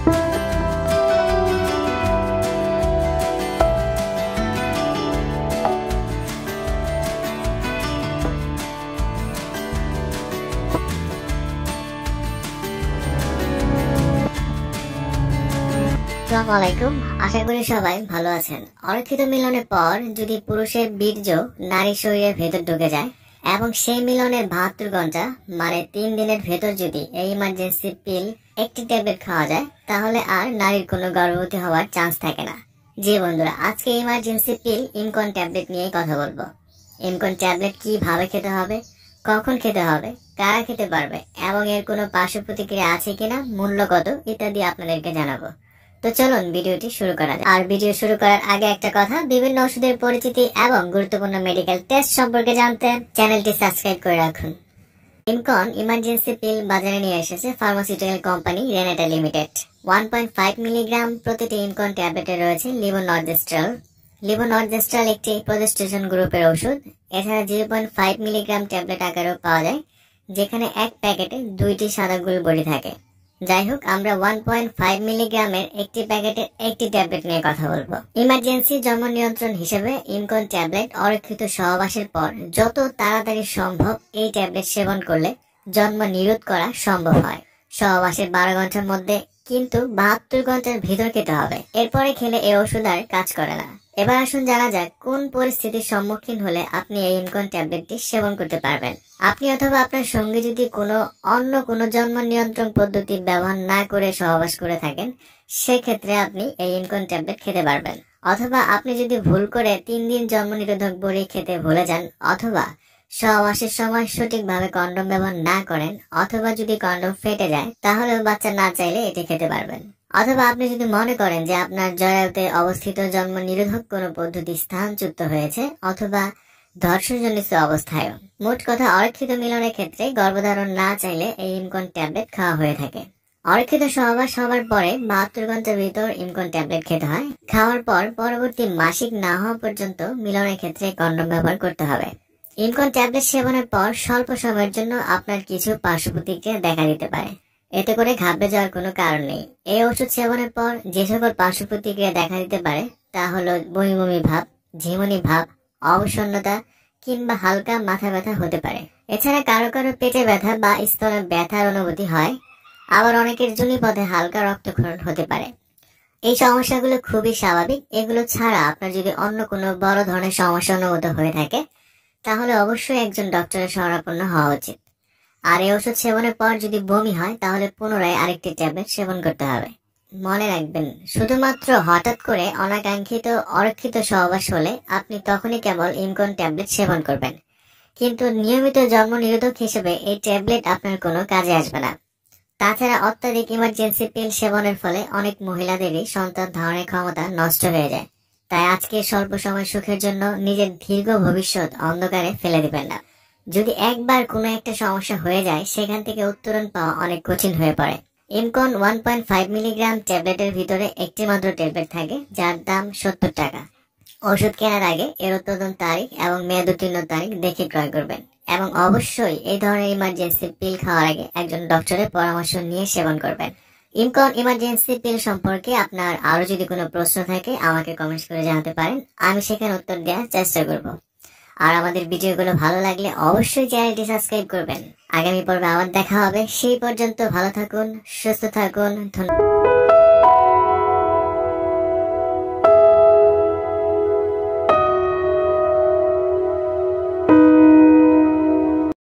আসসালামু আলাইকুম, আশা করি সবাই ভালো আছেন। অরক্ষিত মিলনের পর যদি পুরুষের বীর্য নারীর শরীরের ভেতর ঢুকে যায় এবং সেই মিলনের 72 ঘন্টা মানে 3 দিনের ভেতর যদি এই ইমার্জেন্সি পিল একটি ট্যাবলেট খাওয়া যায়, তাহলে আর নারীর কোনো গর্ভবতী হওয়ার চান্স থাকে না। জি বন্ধুরা, আজকে ইমার্জেন্সি পিল ইমকন ট্যাবলেট নিয়েই কথা বলবো। ইমকন ট্যাবলেট কিভাবে খেতে হবে, কখন খেতে হবে, কারা খেতে পারবে এবং এর কোনো পার্শ্ব প্রতিক্রিয়া আছে কিনা, মূল্য কত ইত্যাদি আপনাদেরকে জানাবো। তো চলুন ভিডিওটি শুরু করা যাক। আর ভিডিও শুরু করার আগে একটা কথা, বিভিন্ন ওষুধের পরিচিতি এবং গুরুত্বপূর্ণ মেডিকেল টেস্ট সম্পর্কে জানতে চ্যানেলটি সাবস্ক্রাইব করে রাখুন। ইমকন ইমার্জেন্সি পিল বাজারে নিয়ে এসেছে pharmaceutical company Renata limited. 1.5 milligram প্রতিটি ইমকন ট্যাবলেটে রয়েছে লিভোনর্জেস্ট্রল। লিভোনর্জেস্ট্রল একটি প্রজেস্টেশন গ্রুপের ওষুধ। এছাড়া 0.5 মিলিগ্রাম ট্যাবলেট আকারেও পাওয়া যায়, যেখানে এক প্যাকেটে 2টি সাদা গুল বড়ি থাকে। যাই হোক, আমরা 1.5 মিলিগ্রামের একটি প্যাকেটের একটি ট্যাবলেট নিয়ে কথা বলবো। ইমার্জেন্সি জন্ম নিয়ন্ত্রণ হিসেবে ইমকন ট্যাবলেট অরক্ষিত সহবাসের পর যত তাড়াতাড়ি সম্ভব এই ট্যাবলেট সেবন করলে জন্ম নিরোধ করা সম্ভব হয়। সহবাসের 12 ঘন্টার মধ্যে, কিন্তু 72 ঘন্টার ভিতর খেতে হবে। এরপরে খেলে এই ওষুধ আর কাজ করে না। এবার আসুন জানা যাক কোন পরিস্থিতির সম্মুখীন হলে আপনি এই ইমকন ট্যাবলেটটি সেবন করতে পারবেন। আপনি অথবা আপনার সঙ্গে যদি অন্য কোনো জন্ম নিয়ন্ত্রণ পদ্ধতি ব্যবহার না করে সহবাস করে থাকেন, সেক্ষেত্রে আপনি এই ইমকন ট্যাবলেট খেতে পারবেন। অথবা আপনি যদি ভুল করে 3 দিন জন্ম নিরোধক বড়ি খেতে ভুলে যান, অথবা সহবাসের সময় সঠিকভাবে কন্ডোম ব্যবহার না করেন, অথবা যদি কন্ডোম ফেটে যায়, তাহলেও বাচ্চা না চাইলে এটি খেতে পারবেন। অথবা আপনি যদি মনে করেন যে আপনার জরায়ুতে অবস্থিত জন্ম নিরোধক কোনো পদ্ধতি স্থানচ্যুত হয়েছে, অথবা ধর্ষণজনিত অবস্থায়ও। মোট কথা, অরক্ষিত মিলনের ক্ষেত্রে গর্ভধারণ না চাইলে এই ইমকন ট্যাবলেট খাওয়া হয়ে থাকে। অরক্ষিত সহবাস হওয়ার পরে 72 ঘন্টার ভিতর ইমকন ট্যাবলেট খেতে হয়। খাওয়ার পর পরবর্তী মাসিক না হওয়া পর্যন্ত মিলনের ক্ষেত্রে কন্ডোম ব্যবহার করতে হবে। ইমকন ট্যাবলেট সেবনের পর স্বল্প সময়ের জন্য আপনার কিছু পার্শ্ব প্রতিক্রিয়া দেখা দিতে পারে। এতে করে ঘাবড়ে যাওয়ার কোনো কারণ নেই। এই ওষুধ সেবনের পর যে সকল পার্শ্ব প্রতিক্রিয়া দেখা দিতে পারে তা হলো বমি বমি ভাব, ঝিমুনি ভাব, অবসন্নতা কিংবা হালকা মাথা ব্যথা হতে পারে। এছাড়া কারো কারো পেটে ব্যথা বা স্তনে ব্যথার অনুভূতি হয়। আবার অনেকের যোনিপথে হালকা রক্তক্ষরণ হতে পারে। এই সমস্যাগুলো খুবই স্বাভাবিক। এগুলো ছাড়া আপনার যদি অন্য কোনো বড় ধরনের সমস্যা অনুভূত হয়ে থাকে, তাহলে অবশ্যই একজন ডক্টরের শরণাপন্ন হওয়া উচিত। আর এই ওষুধ সেবনের পর যদি বমি হয়, তাহলে পুনরায় আরেকটি ট্যাবলেট সেবন করতে হবে। মনে রাখবেন, শুধুমাত্র হঠাৎ করে অনাকাঙ্ক্ষিত অরক্ষিত সহবাস হলে আপনি তখনই কেবল ইমকন ট্যাবলেট সেবন করবেন, কিন্তু নিয়মিত জন্ম নিরোধক হিসেবে এই ট্যাবলেট আপনার কোনো কাজে আসবে না। তাছাড়া অত্যাধিক ইমার্জেন্সি পিল সেবনের ফলে অনেক মহিলাদেরই সন্তান ধারণের ক্ষমতা নষ্ট হয়ে যায়। তাই আজকে স্বল্প সময় সুখের জন্য নিজের দীর্ঘ ভবিষ্যৎ অন্ধকারে ফেলে দিবেন না। যদি একবার কোনো একটা সমস্যা হয়ে যায়, সেখান থেকে উত্তরণ পাওয়া অনেক কঠিন হয়ে পড়ে। ইমকন 1.5 মিলিগ্রাম ট্যাবলেটের ভিতরে একটি মাত্র ট্যাবলেট থাকে, যার দাম 70 টাকা। ওষুধ কেনার আগে এর উৎপাদন তারিখ এবং মেয়াদ উত্তীর্ণ তারিখ দেখে ক্রয় করবেন। এবং অবশ্যই এই ধরনের ইমার্জেন্সি পিল খাওয়ার আগে একজন ডক্টরের পরামর্শ নিয়ে সেবন করবেন। ইমকন ইমার্জেন্সি পিল সম্পর্কে আপনার আরো যদি কোনো প্রশ্ন থাকে, আমাকে কমেন্টস করে জানাতে পারেন। আমি সেখানে উত্তর দেওয়ার চেষ্টা করব। আর আমাদের ভিডিওগুলো ভালো লাগলে অবশ্যই চ্যানেলটি সাবস্ক্রাইব করবেন। আগামী পর্বে আবার দেখা হবে। সেই পর্যন্ত ভালো থাকুন, সুস্থ থাকুন। ধন্যবাদ।